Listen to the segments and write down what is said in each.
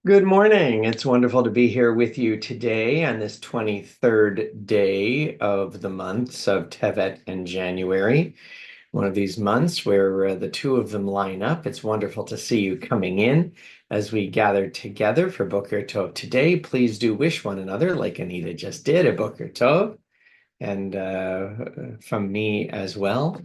Good morning. It's wonderful to be here with you today on this 23rd day of the months of Tevet and January, one of these months where the two of them line up. It's wonderful to see you coming in as we gather together for Boker Tov today. Please do wish one another, like Anita just did, a Boker Tov, and from me as well,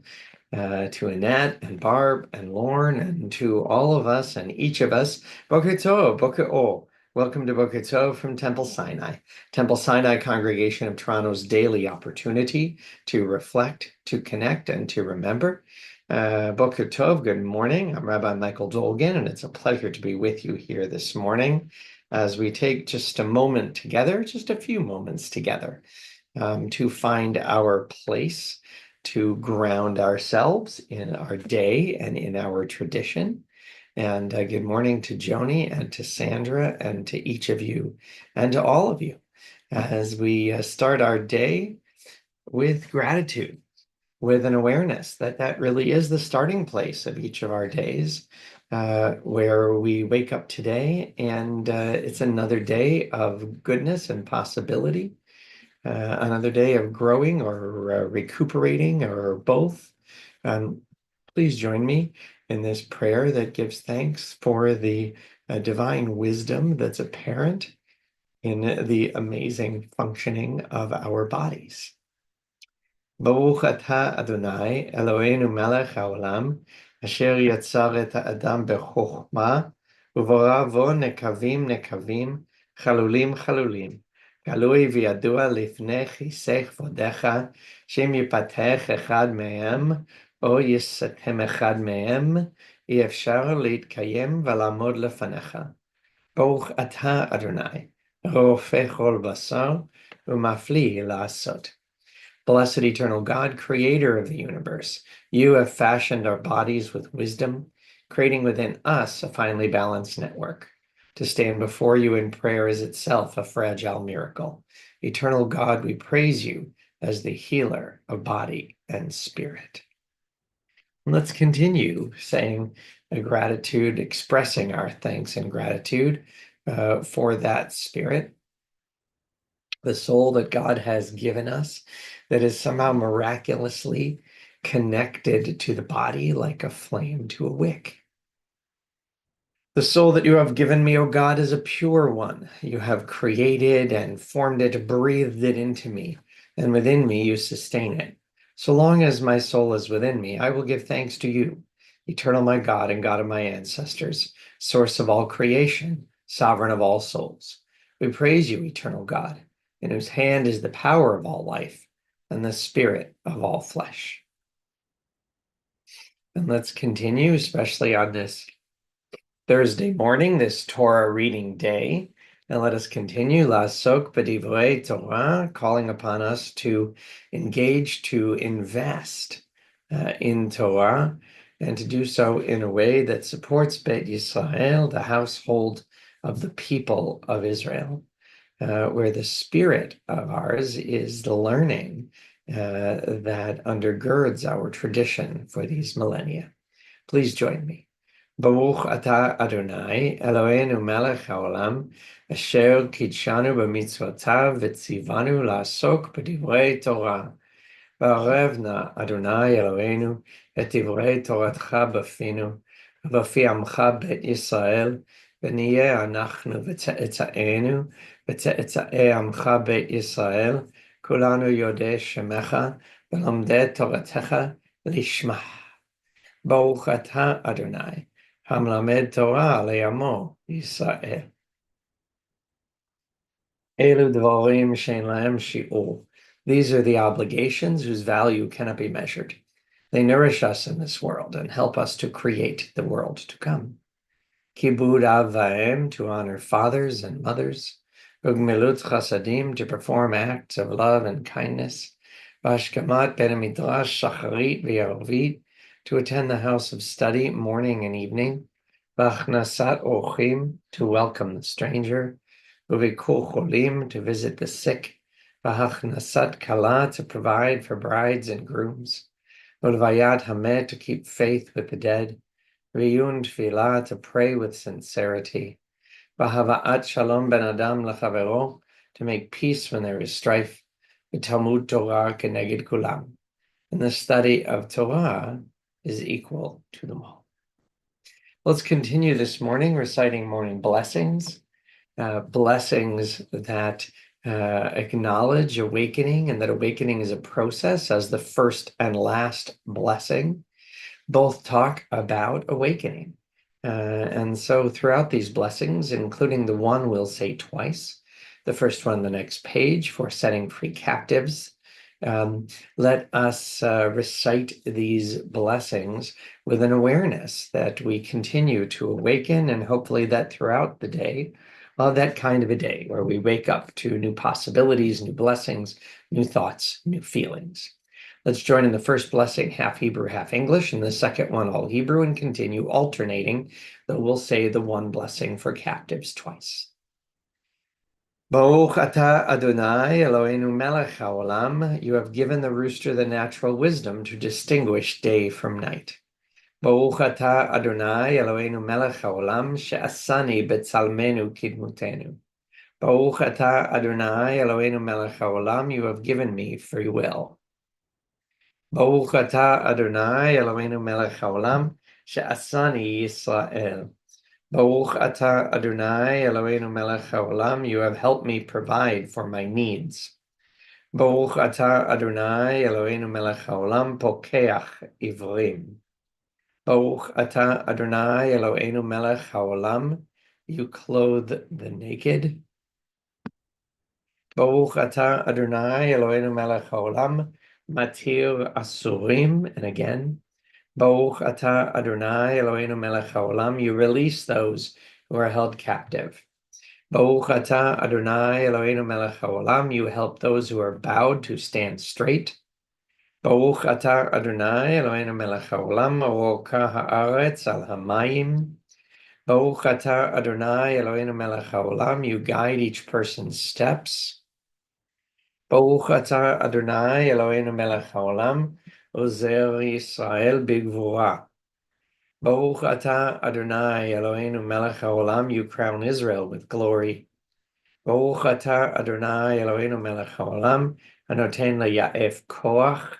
to Annette and Barb and Lauren and to all of us and each of us. Boker Tov, Boker O. Welcome to Boker Tov from Temple Sinai. Temple Sinai Congregation of Toronto's daily opportunity to reflect, to connect, and to remember. Boker Tov, good morning. I'm Rabbi Michael Dolgan, and it's a pleasure to be with you here this morning as we take just a moment together, just a few moments together, to find our place, to ground ourselves in our day and in our tradition. And good morning to Joni and to Sandra and to each of you and to all of you as we start our day with gratitude, with an awareness that that really is the starting place of each of our days, where we wake up today and it's another day of goodness and possibility, another day of growing or recuperating or both. Please join me in this prayer that gives thanks for the divine wisdom that's apparent in the amazing functioning of our bodies. Baruch atah Adonai, Eloheinu melech haolam, asher yatzar et ha'adam bechokma, uborah bo nekavim nekavim, chalulim chalulim. גלוי וידוע לפני כיסא כבודך, שאם ייפתח אחד מהם, או יסתם אחד מהם, אי אפשר להתקיים ולעמוד לפניך. ברוך אתה אדוני, רופא כל בשר, ומפליא לעשות. Blessed eternal God, creator of the universe, you have fashioned our bodies with wisdom, creating within us a finely balanced network. To stand before you in prayer is itself a fragile miracle. Eternal God, we praise you as the healer of body and spirit. And let's continue saying a gratitude, expressing our thanks and gratitude for that spirit, the soul that God has given us, that is somehow miraculously connected to the body like a flame to a wick. The soul that you have given me, O God, is a pure one. You have created and formed it, breathed it into me, and within me you sustain it. So long as my soul is within me, I will give thanks to you, eternal my God and God of my ancestors, source of all creation, sovereign of all souls. We praise you, eternal God, in whose hand is the power of all life and the spirit of all flesh. And let's continue, especially on this Thursday morning, this Torah reading day, and let us continue La'asok b'divrei Torah, calling upon us to engage, to invest in Torah, and to do so in a way that supports Beit Yisrael, the household of the people of Israel, where the spirit of ours is the learning that undergirds our tradition for these millennia. Please join me. Baruch atah Adonai, Eloheinu melech haolam, asher kidshanu b'mitzvotav v'tzivanu la'asok b'divrei Torah. V'arev na Adonai Eloheinu et divrei Toratcha b'finu, v'fi amcha beit Yisrael, v'niyeh anachnu v'tze'etzaenu, v'tze'etzae amcha beit Yisrael, kulanu yodei shemecha, v'lomdei Toratecha lishmah. Baruch atah Adonai, Hamlamed Torah le'amo Yisrael. Elu dvarim shein lahem shi'ur. These are the obligations whose value cannot be measured. They nourish us in this world and help us to create the world to come. Kibud av va'em, to honor fathers and mothers. Ugmilut chasadim, to perform acts of love and kindness. Vashkamat ben midrash shacharit v'yarvit, to attend the house of study morning and evening. V'achnasat orchim, to welcome the stranger. Uvikur cholim, to visit the sick. V'achnasat kala, to provide for brides and grooms. Ulvayat hamet, to keep faith with the dead. V'yun tefillah, to pray with sincerity. V'hava'at shalom ben adam lechavero, to make peace when there is strife. V'talmud Torah keneged kulam, and the study of Torah is equal to them all. Let's continue this morning reciting morning blessings, blessings that acknowledge awakening, and that awakening is a process as the first and last blessing. Both talk about awakening. And so throughout these blessings, including the one we'll say twice, the first one on the next page for setting free captives, let us recite these blessings with an awareness that we continue to awaken, and hopefully that throughout the day, that kind of a day where we wake up to new possibilities, new blessings, new thoughts, new feelings. Let's join in the first blessing, half Hebrew, half English, and the second one, all Hebrew, and continue alternating, though we'll say the one blessing for captives twice. Baruch atah Adonai Eloheinu melech haolam, you have given the rooster the natural wisdom to distinguish day from night. Baruch atah Adonai Eloheinu melech haolam, she'asani betzalmenu kidmutenu. Baruch atah Adonai Eloheinu melech haolam, you have given me free will. Baruch atah Adonai Eloheinu melech haolam, she'asani Yisrael. Baruch atah Adonai Eloheinu melech haolam, you have helped me provide for my needs. Baruch atah Adonai Eloheinu melech haolam, pokeach ivrim. Baruch atah Adonai Eloheinu melech haolam, you clothe the naked. Baruch atah Adonai Eloheinu melech haolam, matir asurim, and again, Baruch atah Adonai Eloheinu melech haolam, you release those who are held captive. Baruch atah Adonai Eloheinu melech haolam, you help those who are bowed to stand straight. Baruch atah Adonai Eloheinu melech haolam, roka haaretz al hamayim. Baruch atah Adonai Eloheinu melech haolam, you guide each person's steps. Baruch atah Adonai Eloheinu melech haolam, ozer Yisrael bigvura. Baruch atah Adonai Eloheinu melech haolam, you crown Israel with glory. Baruch atah Adonai Eloheinu melech haolam, anoten la'ya'ef koach.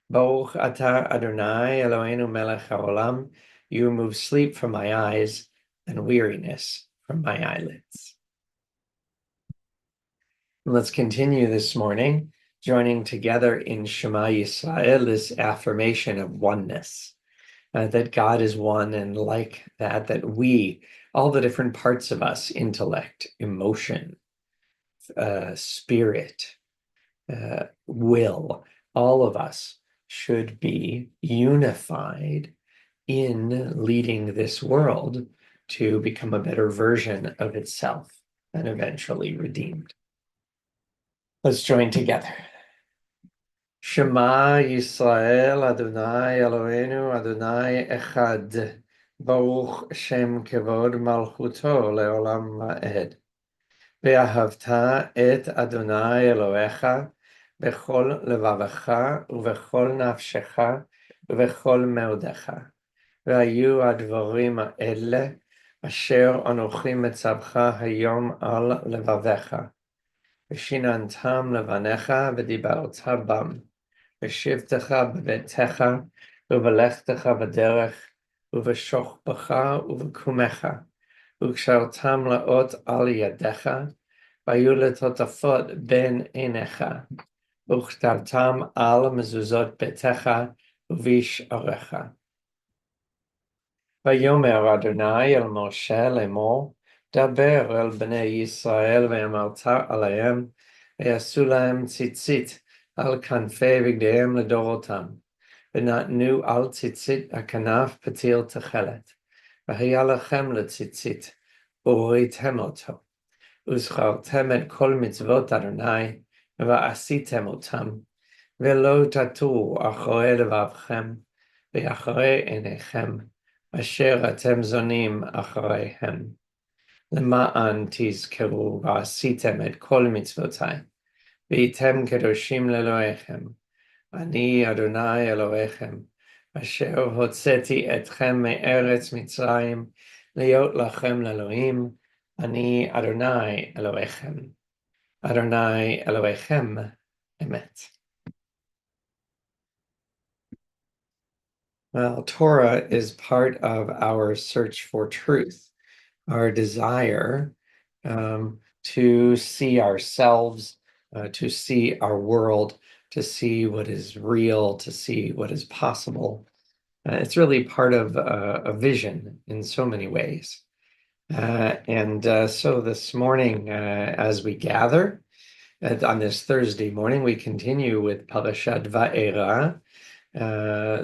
Baruch atah Adonai Eloheinu melech haolam, you remove sleep from my eyes and weariness from my eyelids. Let's continue this morning, joining together in Shema Yisrael, this affirmation of oneness, that God is one, and like that, that we, all the different parts of us, intellect, emotion, spirit, will, all of us should be unified in leading this world to become a better version of itself and eventually redeemed. Let's join together. Shema Yisrael Adonai Eloheinu Adonai Echad, Baruch Shem Kevod Malchuto Leolam Ma'ed. Ve'ahavta et Adonai Elohecha bechol levavecha uvechol nafshecha uvechol meodecha. Ve'ayu advarim ha'ele asher anochi metzavcha hayom al levavecha. V'shinantam levanecha v'dibarta bam. V'shivtecha b'betecha uv'lechtecha v'derech uv'shochbecha uv'kumecha. Ukshartam laot al yadecha, vayu letotafot ben enecha, uchtartam al mezuzot betecha, uvish arecha. Vayomer Adonai el Moshe lemor, daber el bnei Yisrael ve'amarta aleim, ve'asu lahem tzitzit al kanfei vigdeim ledorotam, ve'natnu al tzitzit akanaf patil techelet. והיה לכם לציצית, וראיתם אותו, וזכרתם את כל מצוות אדוני, ועשיתם אותם, ולא תטורו אחרי לבבכם, ואחרי עיניכם, אשר אתם זונים אחריהם. למען תזכרו ועשיתם את כל מצוותיי, והייתם קדושים לאלוהיכם, אני אדוני אלוהיכם, אשר הוצאתי אתכם מארץ מצרים, להיות לכם לאלוהים, Ani Adonai Elohechem. Adonai Elohechem Emet. Well, Torah is part of our search for truth, our desire to see ourselves, to see our world, to see what is real, to see what is possible. It's really part of a vision in so many ways. So this morning, as we gather on this Thursday morning, we continue with Parashat Va'era,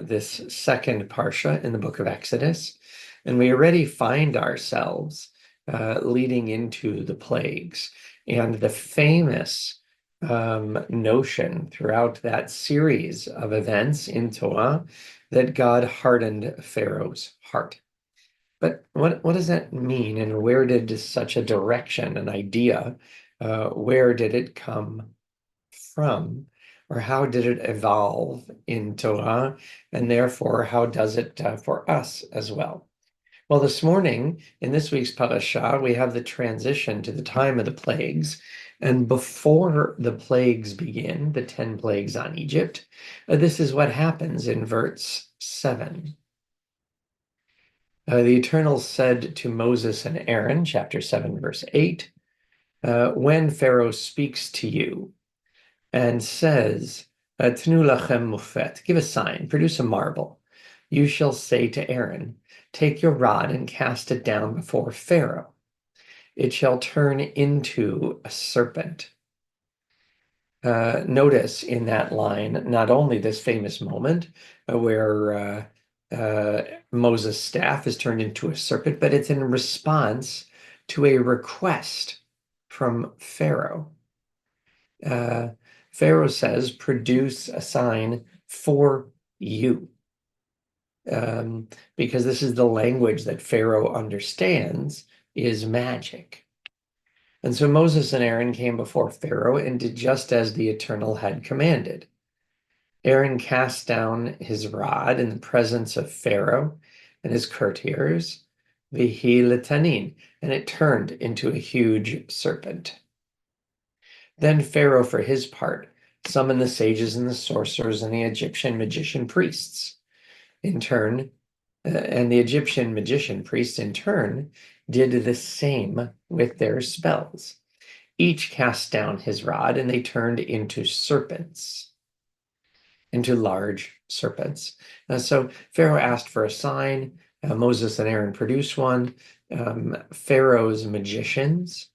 this second parsha in the book of Exodus, and we already find ourselves leading into the plagues and the famous notion throughout that series of events in Torah that God hardened Pharaoh's heart. But what does that mean, and where did such a direction, an idea, where did it come from, or how did it evolve in Torah, and therefore how does it for us as well? Well, this morning in this week's parasha, we have the transition to the time of the plagues, and before the plagues begin, the 10 plagues on Egypt, this is what happens in verse 7. The Eternal said to Moses and Aaron, chapter 7, verse 8, when Pharaoh speaks to you and says, Tnu lachem mufet, give a sign, produce a marble. You shall say to Aaron, take your rod and cast it down before Pharaoh. It shall turn into a serpent. Notice in that line, not only this famous moment where Moses' staff is turned into a serpent, but it's in response to a request from Pharaoh. Pharaoh says, produce a sign for you. Because this is the language that Pharaoh understands is magic. And so Moses and Aaron came before Pharaoh and did just as the Eternal had commanded. Aaron cast down his rod in the presence of Pharaoh and his courtiers, vihi letanin, and it turned into a huge serpent. Then Pharaoh, for his part, summoned the sages and the sorcerers and the Egyptian magician priests. In turn, and the Egyptian magician priests in turn did the same with their spells. Each cast down his rod, and they turned into serpents, into large serpents. So Pharaoh asked for a sign. Moses and Aaron produced one. Pharaoh's magicians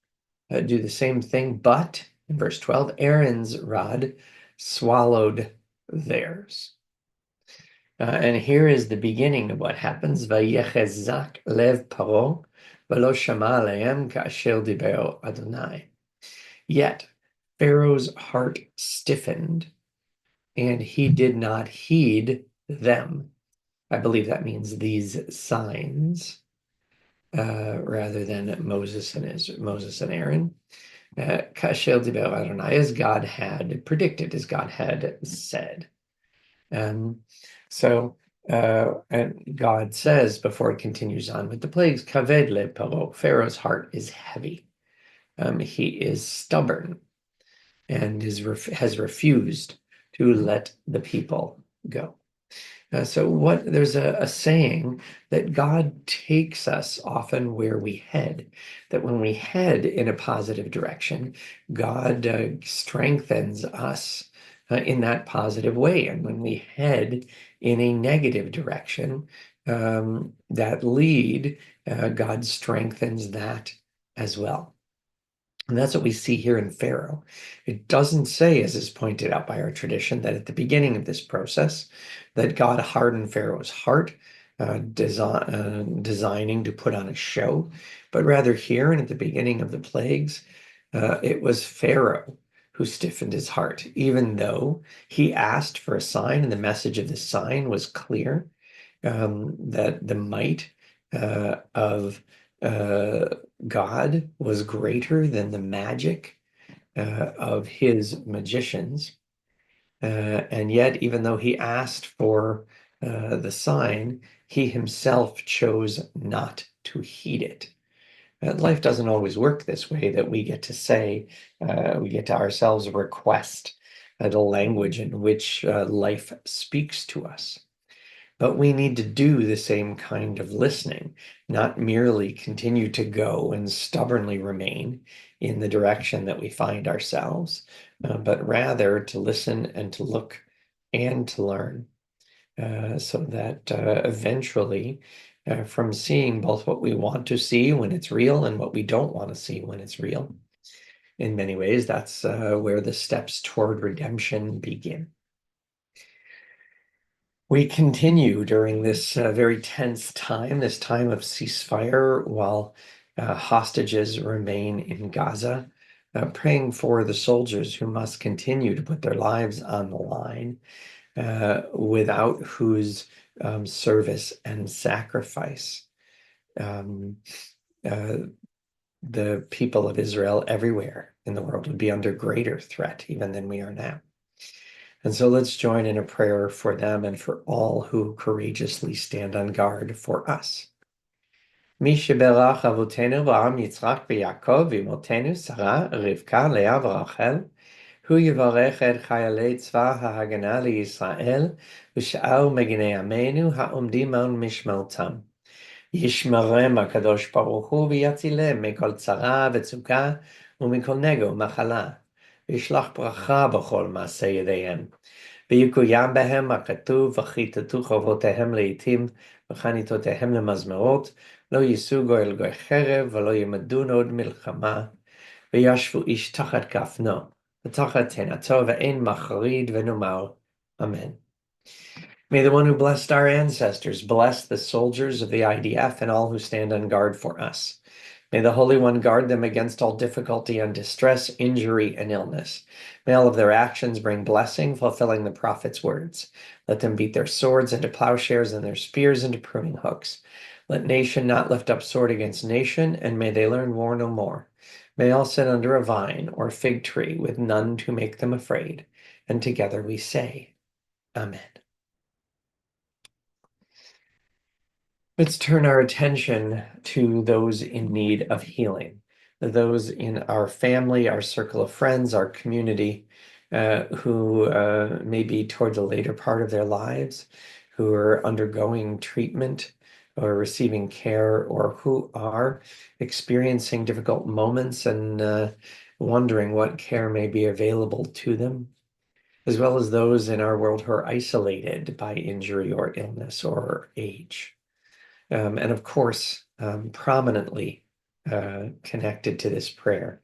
do the same thing, but in verse 12, Aaron's rod swallowed theirs. And here is the beginning of what happens. Vayechezak lev paro v'lo shama aleim ka'asher diber Adonai. Yet Pharaoh's heart stiffened, and he did not heed them. I believe that means these signs, rather than Moses and Aaron. Ka'asher diber Adonai, as God had predicted, as God had said. And God says, before it continues on with the plagues, Kaved le Paro, Pharaoh's heart is heavy. He is stubborn and has refused to let the people go. There's a saying that God takes us often where we head, that when we head in a positive direction, God strengthens us in that positive way. And when we head in a negative direction, that lead, God strengthens that as well. And that's what we see here in Pharaoh. It doesn't say, as is pointed out by our tradition, that at the beginning of this process, that God hardened Pharaoh's heart, designing to put on a show, but rather here and at the beginning of the plagues, it was Pharaoh who stiffened his heart, even though he asked for a sign, and the message of the sign was clear, that the might of God was greater than the magic of his magicians. And yet, even though he asked for the sign, he himself chose not to heed it. Life doesn't always work this way, that we get to say, we get to ourselves request the language in which life speaks to us. But we need to do the same kind of listening, not merely continue to go and stubbornly remain in the direction that we find ourselves, but rather to listen and to look and to learn, so that eventually, from seeing both what we want to see when it's real and what we don't want to see when it's real, in many ways, that's where the steps toward redemption begin. We continue during this very tense time, this time of ceasefire, while hostages remain in Gaza, praying for the soldiers who must continue to put their lives on the line, without whose service and sacrifice um, the people of Israel everywhere in the world would be under greater threat even than we are now. And so let's join in a prayer for them and for all who courageously stand on guard for us. מי שבירך אבותינו אברהם, יצחק ויעקב, ואמותינו שרה, רבקה, לאה ורחל, הוא יברך את חיילי צבא ההגנה לישראל ושאר מגיני עמנו העומדים על משמרתם. ישמרם הקדוש ברוך הוא ויצילם מכל צרה וצוקה ומכל נגע ומחלה. וישלח ברכה בכל מעשה ידיהם. ויקוים בהם הכתוב, וכיתתו חרבותיהם לעתים, וחניתותיהם למזמרות, לא יישאו גוי אל גוי חרב, ולא ילמדון עוד מלחמה, וישבו איש תחת גפנו, ותחת תאנתו, ואין מחריד ונאמר, Amen. May the one who blessed our ancestors bless the soldiers of the IDF and all who stand on guard for us. May the Holy One guard them against all difficulty and distress, injury, and illness. May all of their actions bring blessing, fulfilling the prophet's words. Let them beat their swords into plowshares and their spears into pruning hooks. Let nation not lift up sword against nation, and may they learn war no more. May all sit under a vine or fig tree with none to make them afraid. And together we say, Amen. Let's turn our attention to those in need of healing, those in our family, our circle of friends, our community, who may be toward the later part of their lives, who are undergoing treatment or receiving care, or who are experiencing difficult moments and wondering what care may be available to them, as well as those in our world who are isolated by injury or illness or age. And of course, prominently connected to this prayer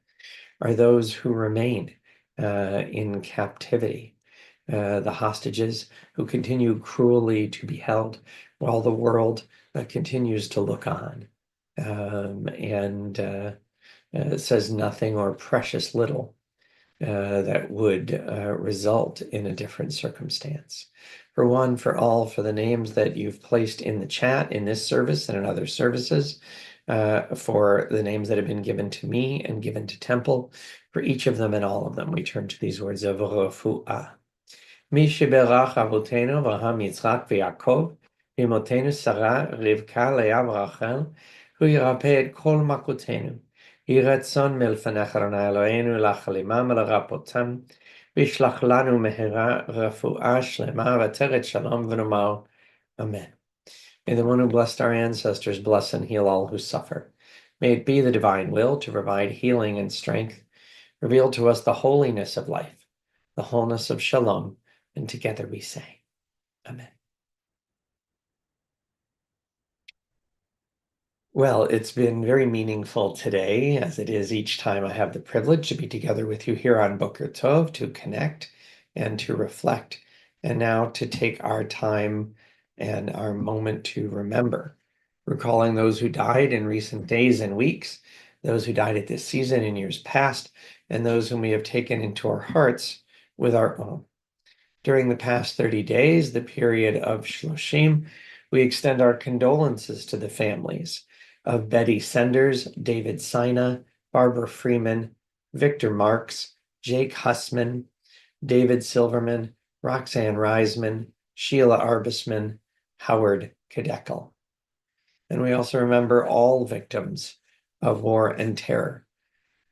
are those who remain in captivity, the hostages who continue cruelly to be held while the world continues to look on and says nothing or precious little that would result in a different circumstance. For one, for all, for the names that you've placed in the chat in this service and in other services, for the names that have been given to me and given to Temple, for each of them and all of them, we turn to these words of refuah. מי שבירך אבותינו אברהם, יצחק ויעקב, ואמותינו שרה, רבקה, לאה ורחל, הוא ירפא את כל מכותינו. יהי רצון מלפניך אדוני אלוהינו להחלימם ולרפאותם, וישלח לנו מהרה רפואה שלמה ותרת שלום ונאמר Amen. May the one who blessed our ancestors bless and heal all who suffer. May it be the divine will to provide healing and strength, reveal to us the holiness of life, the wholeness of shalom, and together we say, Amen. Well, it's been very meaningful today, as it is each time I have the privilege to be together with you here on Boker Tov, to connect and to reflect, and now to take our time and our moment to remember, recalling those who died in recent days and weeks, those who died at this season in years past, and those whom we have taken into our hearts with our own. During the past 30 days, the period of Shloshim, we extend our condolences to the families of Betty Senders, David Sina, Barbara Freeman, Victor Marks, Jake Hussman, David Silverman, Roxanne Reisman, Sheila Arbisman, Howard Kadekel. And we also remember all victims of war and terror,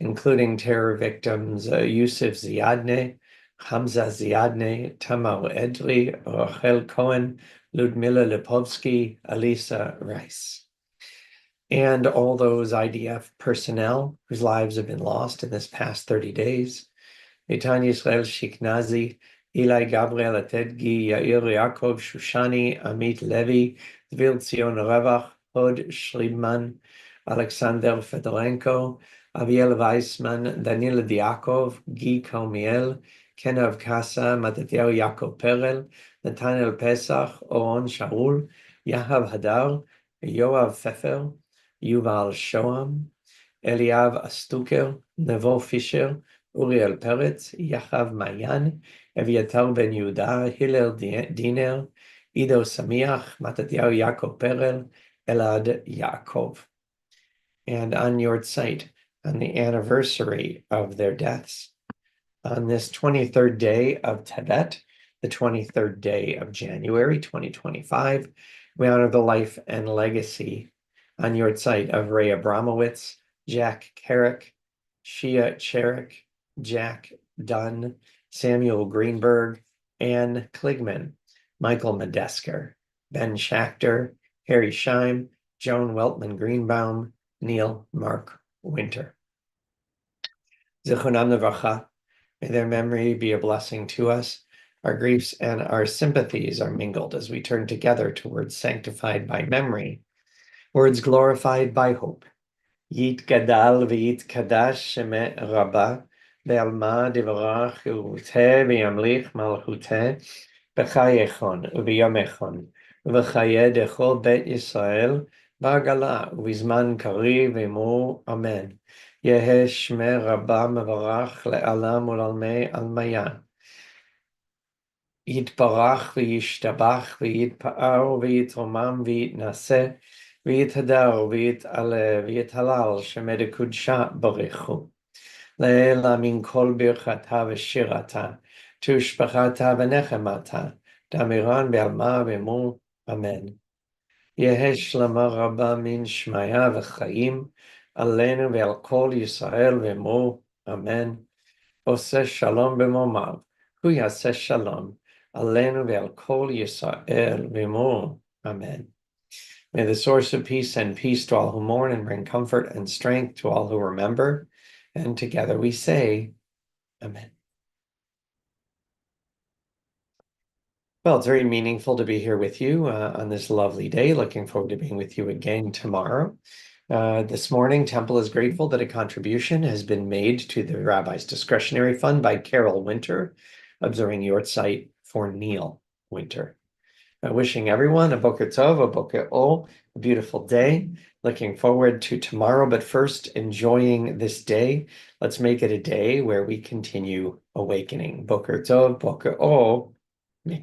including terror victims Yusuf Ziadne, Hamza Ziadne, Tamar Edri, Rachel Cohen, Ludmila Lipovsky, Alisa Rice, and all those IDF personnel whose lives have been lost in this past 30 days. Eitan Yisrael Shiknazi, Eli Gabriel Atedgi, Yair Yaakov Shushani, Amit Levi, Dvir Zion Revach, Hod Shliman, Alexander Fedorenko, Aviel Weissman, Daniel Diakov, Guy Carmiel, Kenav Kasa, Matatyahu Yaakov Perel, Nathaniel Pesach, Oron Shaul, Yahav Hadar, Yoav Pfeffer, Yuval Shoam, Eliav Astuker, Nevo Fisher, Uriel Peretz, Yachav Mayan, Eviatar Ben Yehuda, Hillel Diner, Ido Samiach, Matatyahu Yaakov Perel, Elad Yaakov. And on yahrzeit, on the anniversary of their deaths, on this 23rd day of Tevet, the 23rd day of January 2025, we honor the life and legacy on yahrzeit of Ray Abramowitz, Jack Carrick, Shia Cherrick, Jack Dunn, Samuel Greenberg, Ann Kligman, Michael Medesker, Ben Schachter, Harry Scheim, Joan Weltman Greenbaum, Neil Mark Winter. Zichronam Levracha, may their memory be a blessing to us. Our griefs and our sympathies are mingled as we turn together towards sanctified by memory, words glorified by hope. Yit gadal v'yit kadash sheme rabba, ve'alma divarach urute v'yamlich malchute, b'chayechon u'v'yomechon, u'v'chaye dechol bet Yisrael, ba'gala u'v'zman kari v'imur amen. Yehe shme rabba mevarach le'alam u'lalmei almaya. Yitbarach v'yishtabach v'yitpa'ar v'yitromam v'yitnaseh v'yithadar v'yithalal shemed kudsha barechu. Le'ela min kol birchata v'shirata tushpachata v'nechemata damiran be'alma v'emu amen. Yehe shlama rabba min shmaya v'chaim alenu ve'al kol Yisrael v'emu amen. Oseh shalom b'momav hu yaseh shalom Alenu ve'al kol Yisrael v'imor. Amen. May the source of peace send peace to all who mourn and bring comfort and strength to all who remember. And together we say, Amen. Well, it's very meaningful to be here with you on this lovely day. Looking forward to being with you again tomorrow. This morning, Temple is grateful that a contribution has been made to the Rabbi's Discretionary Fund by Carol Winter, observing yahrzeit for Neil Winter. Wishing everyone a Boker Tov, a Boker O, a beautiful day. Looking forward to tomorrow, but first enjoying this day. Let's make it a day where we continue awakening. Boker Tov, Boker O, make it